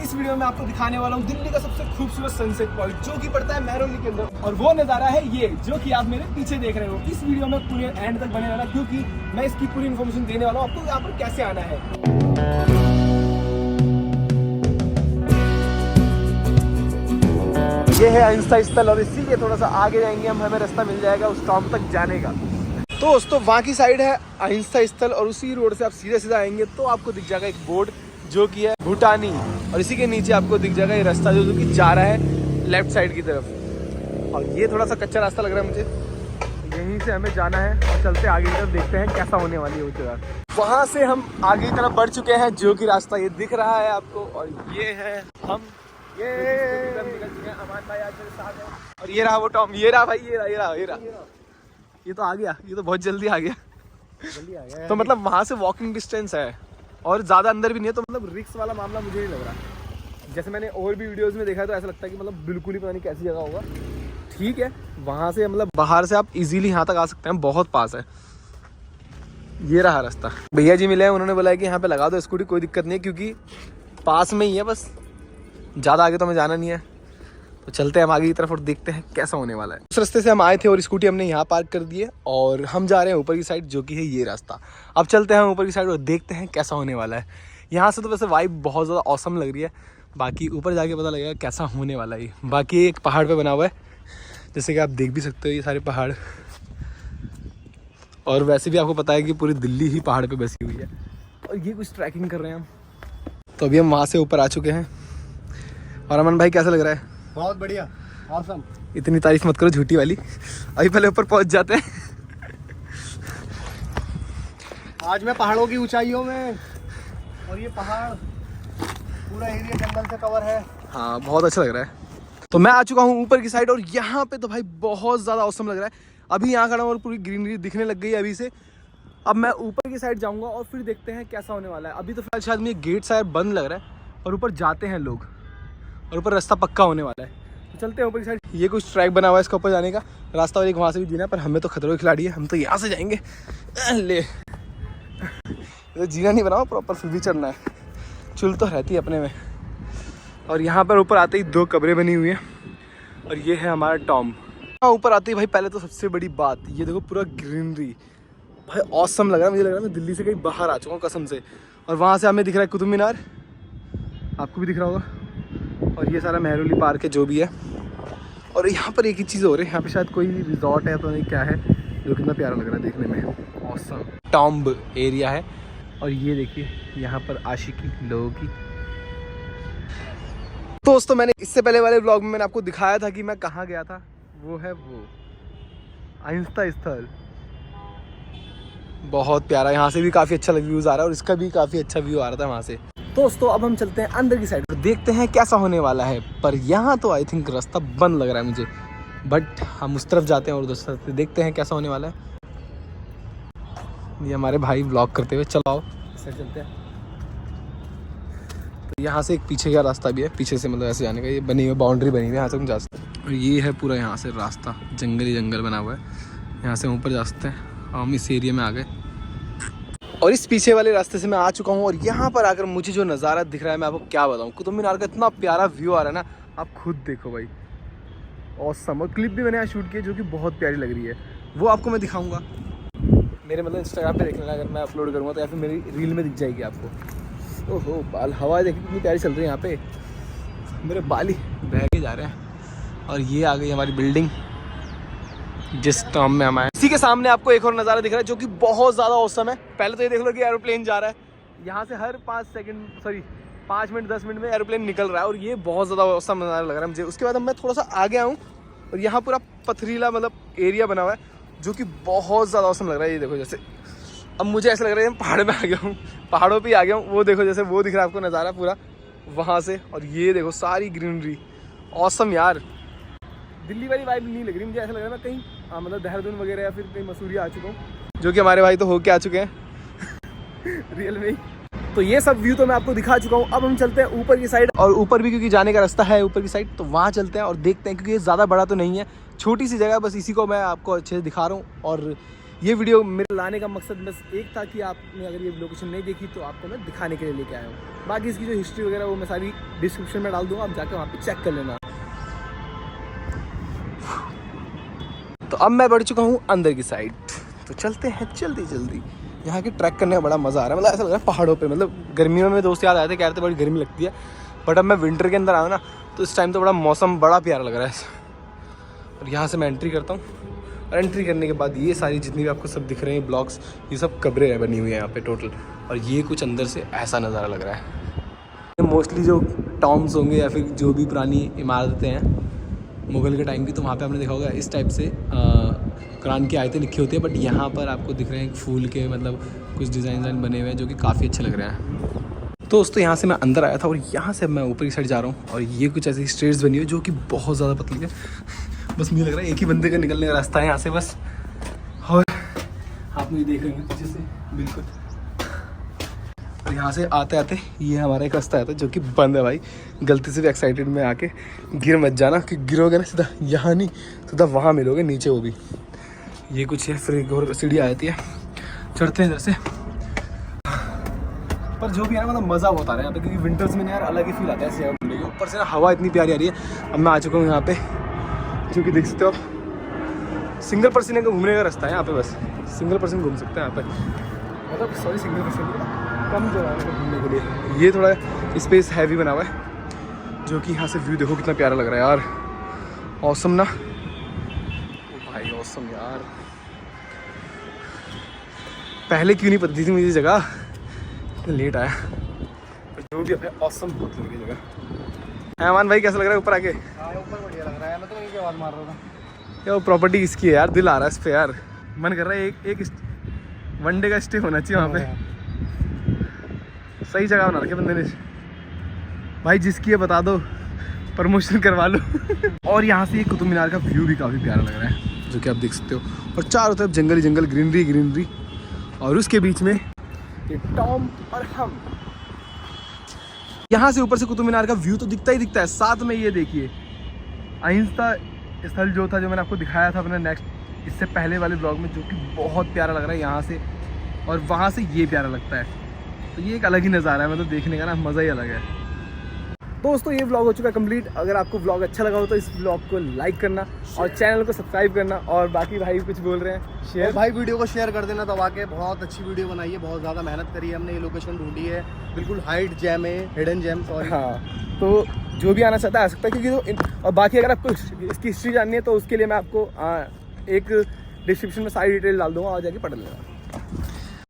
इस वीडियो में आपको दिखाने वाला हूँ दिल्ली का सबसे खूबसूरत सनसेट पॉइंट जो कि पड़ता है मेहरौली के अंदर, और वो नज़ारा है ये जो कि आप मेरे पीछे देख रहे हो। इस वीडियो में पूरे एंड तक बने रहना क्योंकि मैं इसकी पूरी इन्फॉर्मेशन देने वाला हूँ आपको यहाँ पर कैसे आना है। ये है अहिंसा स्थल और इसी के थोड़ा सा आगे जाएंगे हम, हमें रास्ता मिल जाएगा उस टॉम तक जाने का। तो दोस्तों वहाँ की साइड है अहिंसा स्थल और उसी रोड से आप सीधे सीधा आएंगे तो आपको दिख जाएगा एक बोर्ड जो कि है भूटानी, और इसी के नीचे आपको दिख जाएगा ये रास्ता जो कि जा रहा है लेफ्ट साइड की तरफ। और ये थोड़ा सा कच्चा रास्ता लग रहा है मुझे, यहीं से हमें जाना है और चलते आगे की तरफ देखते हैं कैसा होने वाली है वो जगह। वहाँ से हम आगे की तरफ बढ़ चुके हैं जो कि रास्ता ये दिख रहा है आपको, और ये है हम ये निकल चुके हैं। अमान भाई आज मेरे साथ है और ये रहा वो टॉम, ये रहा भाई, ये रहा ये तो आ गया, ये तो बहुत जल्दी आ गया तो मतलब वहाँ से वॉकिंग डिस्टेंस है और ज़्यादा अंदर भी नहीं है, तो मतलब रिस्क वाला मामला मुझे नहीं लग रहा। जैसे मैंने और भी वीडियोस में देखा है तो ऐसा लगता है कि मतलब बिल्कुल ही पता नहीं कैसी जगह होगा। ठीक है, वहाँ से मतलब बाहर से आप इजीली यहाँ तक आ सकते हैं, बहुत पास है। ये रहा रास्ता, भैया जी मिले हैं, उन्होंने बोला है कि यहाँ पे लगा दो स्कूटी, कोई दिक्कत नहीं है क्योंकि पास में ही है, बस ज़्यादा आगे तो हमें जाना नहीं है। तो चलते हैं हम आगे की तरफ और देखते हैं कैसा होने वाला है। उस रास्ते से हम आए थे और स्कूटी हमने यहाँ पार्क कर दी है और हम जा रहे हैं ऊपर की साइड जो कि है ये रास्ता। अब चलते हैं ऊपर की साइड और देखते हैं कैसा होने वाला है। यहाँ से तो वैसे वाइब बहुत ज़्यादा औसम लग रही है, बाकी ऊपर जाके पता लगेगा कैसा होने वाला है। बाकी एक पहाड़ पर बना हुआ है जैसे कि आप देख भी सकते हो ये सारे पहाड़, और वैसे भी आपको पता है कि पूरी दिल्ली ही पहाड़ पर बसी हुई है। और ये कुछ ट्रैकिंग कर रहे हैं हम, तो अभी हम वहाँ से ऊपर आ चुके हैं। और अमन भाई कैसा लग रहा है? बहुत बढ़िया, ऑसम। इतनी तारीफ मत करो झूठी वाली, अभी पहले ऊपर पहुंच जाते हैं। आज मैं पहाड़ों की ऊंचाइयों में, और ये पहाड़ पूरा एरिया जंगल से कवर है। हाँ बहुत अच्छा लग रहा है। तो मैं आ चुका हूँ ऊपर की साइड और यहाँ पे तो भाई बहुत ज़्यादा औसम लग रहा है। अभी यहाँ खड़ा हूँ और पूरी ग्रीनरी दिखने लग गई है अभी से। अब मैं ऊपर की साइड जाऊँगा और फिर देखते हैं कैसा होने वाला है। अभी तो फिलहाल शायद मेरे गेट शायद बंद लग रहा है और ऊपर जाते हैं लोग और ऊपर रास्ता पक्का होने वाला है। तो चलते हैं ऊपर की साइड। ये कुछ ट्रैक बना हुआ है इसके ऊपर जाने का रास्ता, और एक वहाँ से भी जीना है, पर हमें तो खतरों की खिलाड़ी है, हम तो यहाँ से जाएंगे। ले तो जीना नहीं बनाओ प्रॉपर, फिर भी चढ़ना है, चुल तो रहती है अपने में। और यहाँ पर ऊपर आते ही दो कब्रें बनी हुई हैं और ये है हमारा टॉम। ऊपर आते ही भाई पहले तो सबसे बड़ी बात ये देखो पूरा ग्रीनरी, भाई ऑसम लग रहा है। मुझे लग रहा है मैं दिल्ली से कहीं बाहर आ चुका हूँ कसम से। और वहाँ से हमें दिख रहा है कुतुब मीनार, आपको भी दिख रहा होगा, और ये सारा मेहरौली पार्क है जो भी है। और यहाँ पर एक ही चीज़ हो रही है, यहाँ पे शायद कोई रिजॉर्ट है तो नहीं क्या है, जो कितना प्यारा लग रहा है देखने में, ऑसम। टॉम्ब एरिया है और ये देखिए यहाँ पर आशिकी लोगों की। दोस्तों मैंने इससे पहले वाले व्लॉग में मैंने आपको दिखाया था कि मैं कहाँ गया था, वो है वो अहिंसा स्थल। बहुत प्यारा, यहाँ से भी काफ़ी अच्छा व्यूज़ आ रहा है और इसका भी काफ़ी अच्छा व्यू आ रहा था वहाँ से। दोस्तों अब हम चलते हैं अंदर की साइड और देखते हैं कैसा होने वाला है। पर यहाँ तो आई थिंक रास्ता बंद लग रहा है मुझे, बट हम उस तरफ जाते हैं और उस तरफ देखते हैं कैसा होने वाला है। ये हमारे भाई व्लॉग करते हुए, चलो आओ इस साइड चलते हैं। तो यहाँ से एक पीछे का रास्ता भी है, पीछे से मतलब ऐसे जाने का, ये बनी हुई बाउंड्री बनी हुई है, यहाँ से हम जा सकते हैं। और ये है पूरा यहाँ से रास्ता, जंगली जंगल बना हुआ है, यहाँ से हम ऊपर जा सकते हैं। हम इस एरिया में आ गए और इस पीछे वाले रास्ते से मैं आ चुका हूँ। और यहाँ पर आकर मुझे जो नज़ारा दिख रहा है मैं आपको क्या बताऊँ, कुतुब मीनार का इतना प्यारा व्यू आ रहा है ना, आप खुद देखो भाई, ऑसम। और क्लिप भी मैंने यहाँ शूट की है जो कि बहुत प्यारी लग रही है, वो आपको मैं दिखाऊंगा मेरे मतलब इंस्टाग्राम पे देख लेना, अगर मैं अपलोड करूँगा तो, या फिर मेरी रील में दिख जाएगी आपको। ओहो बाल, हवा देखिए कितनी प्यारी चल रही है यहाँ पे, मेरे बाल ही बह के जा रहे हैं। और ये आ गई हमारी बिल्डिंग जिस टॉम में हम आए। इसी के सामने आपको एक और नज़ारा दिख रहा है जो कि बहुत ज़्यादा औसम है। पहले तो ये देख लो कि एरोप्लेन जा रहा है, यहाँ से हर 5 मिनट 10 मिनट में एरोप्लेन निकल रहा है और ये बहुत ज़्यादा औसम नज़ारा लग रहा है मुझे। उसके बाद अब मैं थोड़ा सा आगे आऊँ और यहाँ पूरा पथरीला मतलब एरिया बना हुआ है जो कि बहुत ज़्यादा औसम लग रहा है। ये देखो जैसे अब मुझे ऐसा लग रहा है पहाड़ में आ गया हूँ, पहाड़ों पर आ गया हूँ। वो देखो जैसे वो दिख रहा है आपको नज़ारा पूरा वहाँ से, और ये देखो सारी ग्रीनरी, ऑसम यार। दिल्ली वाली वाइब नहीं लग रही मुझे, ऐसा लग रहा है मैं कहीं मतलब देहरादून वगैरह या फिर कहीं मसूरी आ चुका हूँ, जो कि हमारे भाई तो होके आ चुके हैं रियल में। तो ये सब व्यू तो मैं आपको दिखा चुका हूँ। अब हम चलते हैं ऊपर की साइड, और ऊपर भी क्योंकि जाने का रास्ता है ऊपर की साइड, तो वहाँ चलते हैं और देखते हैं, क्योंकि ये ज़्यादा बड़ा तो नहीं है, छोटी सी जगह, बस इसी को मैं आपको अच्छे से दिखा रहा हूँ। और ये वीडियो मेरे लाने का मकसद बस एक था कि आपने अगर ये लोकेशन नहीं देखी तो आपको मैं दिखाने के लिए लेके आया हूँ। बाकी इसकी जो हिस्ट्री वगैरह वो मैं सारी डिस्क्रिप्शन में डाल दूँगा, आप जाकर वहाँ पे चेक कर लेना। तो अब मैं बढ़ चुका हूँ अंदर की साइड, तो चलते हैं जल्दी जल्दी। यहाँ के ट्रैक करने में बड़ा मज़ा आ रहा है, मतलब ऐसा लग रहा है पहाड़ों पे। मतलब गर्मियों में दोस्त याद आए थे, कह रहे थे बड़ी गर्मी लगती है, बट अब मैं विंटर के अंदर आया ना तो इस टाइम तो बड़ा मौसम बड़ा प्यारा लग रहा है। और यहाँ से मैं एंट्री करता हूँ, और एंट्री करने के बाद ये सारी जितनी भी आपको सब दिख रहे हैं ब्लॉक्स, ये सब कब्रें बनी हुई हैं यहाँ पे टोटल। और ये कुछ अंदर से ऐसा नज़ारा लग रहा है। मोस्टली जो टॉम्स होंगे या फिर जो भी पुरानी इमारतें हैं मुग़ल के टाइम की, तो वहाँ पे आपने देखा होगा इस टाइप से कुरान की आयतें लिखी होती है। बट यहाँ पर आपको दिख रहे हैं फूल के मतलब कुछ डिज़ाइन बने हुए हैं जो कि काफ़ी अच्छे लग रहे हैं। तो दोस्तों यहाँ से मैं अंदर आया था और यहाँ से मैं ऊपर की साइड जा रहा हूँ, और ये कुछ ऐसी स्ट्रेट्स बनी हुई है जो कि बहुत ज़्यादा पतली है। बस मुझे लग रहा है एक ही बंदे का निकलने का रास्ता है यहाँ से बस। और आप मुझे देख रहे हैं पीछे से बिल्कुल। और यहाँ से आते आते ये हमारा एक रास्ता आता है जो कि बंद है भाई। गलती से भी एक्साइटेड में आके गिर मत जाना, कि गिरोगे ना सीधा यहाँ नहीं सीधा वहाँ मिलोगे नीचे वो भी। ये कुछ है, फिर एक और सीढ़ी आ जाती है, चढ़ते हैं इधर से। पर जो भी है ना मतलब मज़ा बहुत आ रहा है यहाँ पे, क्योंकि विंटर्स में यार अलग ही फील आता है ऐसे घूमने के। ऊपर से ना हवा इतनी प्यारी आ रही है। अब मैं आ चुका हूँ यहाँ पे, जो कि देख सकते हो आप, सिंगल पर्सन का घूमने का रास्ता है यहाँ पे, बस सिंगल पर्सन घूम सकते हैं यहाँ पे। मतलब सॉरी सिंगल पर्सन कम जगह है घूमने के लिए। ये थोड़ा स्पेस हैवी बना हुआ है, जो कि यहाँ से व्यू देखो कितना प्यारा लग रहा है यार। ऑसम ना भाई, ऑसम यार। पहले क्यों नहीं पता थी मुझे जगह, लेट आया। पर जो भी है ऑसम बहुत लग रही जगह। अमान भाई कैसा लग रहा है ऊपर आके? ऊपर बढ़िया लग रहा है, मैं तो वहीं की आवाज़ मार रहा था। क्या वो प्रॉपर्टी किसकी है यार, दिल आ रहा है इस पे यार। मन कर रहा है एक वनडे का स्टे होना चाहिए वहाँ पे। सही जगह बना रखी बंदे ने भाई, जिसकी है बता दो, प्रमोशन करवा लो। और यहाँ से ये कुतुब मीनार का व्यू भी काफ़ी प्यारा लग रहा है, जो कि आप देख सकते हो। और चारों तरफ जंगल ही जंगल, ग्रीनरी, और उसके बीच में ये टॉम और हम। यहाँ से ऊपर से कुतुब मीनार का व्यू तो दिखता ही दिखता है, साथ में ये देखिए अहिंसा स्थल जो था, जो मैंने आपको दिखाया था अपने नेक्स्ट इससे पहले वाले ब्लॉग में, जो कि बहुत प्यारा लग रहा है यहाँ से। और वहाँ से ये प्यारा लगता है, तो ये एक अलग ही नज़ारा है, मतलब देखने का ना मज़ा ही अलग है। दोस्तों ये व्लॉग हो चुका है कंप्लीट। अगर आपको व्लॉग अच्छा लगा हो तो इस व्लॉग को लाइक करना और चैनल को सब्सक्राइब करना। और बाकी भाई कुछ बोल रहे हैं, शेयर भाई वीडियो को शेयर कर देना। दबा के बहुत अच्छी वीडियो बनाई है, बहुत ज़्यादा मेहनत करी है हमने, ये लोकेशन ढूंढी है, बिल्कुल हाइड जेम है, हिडन जेम सॉरी। हाँ, तो जो भी आना चाहता है आ सकता है, क्योंकि तो और बाकी अगर आपको इसकी हिस्ट्री जाननी है तो उसके लिए मैं आपको एक डिस्क्रिप्शन में सारी डिटेल डाल दूँगा, और जाके पढ़ लेना।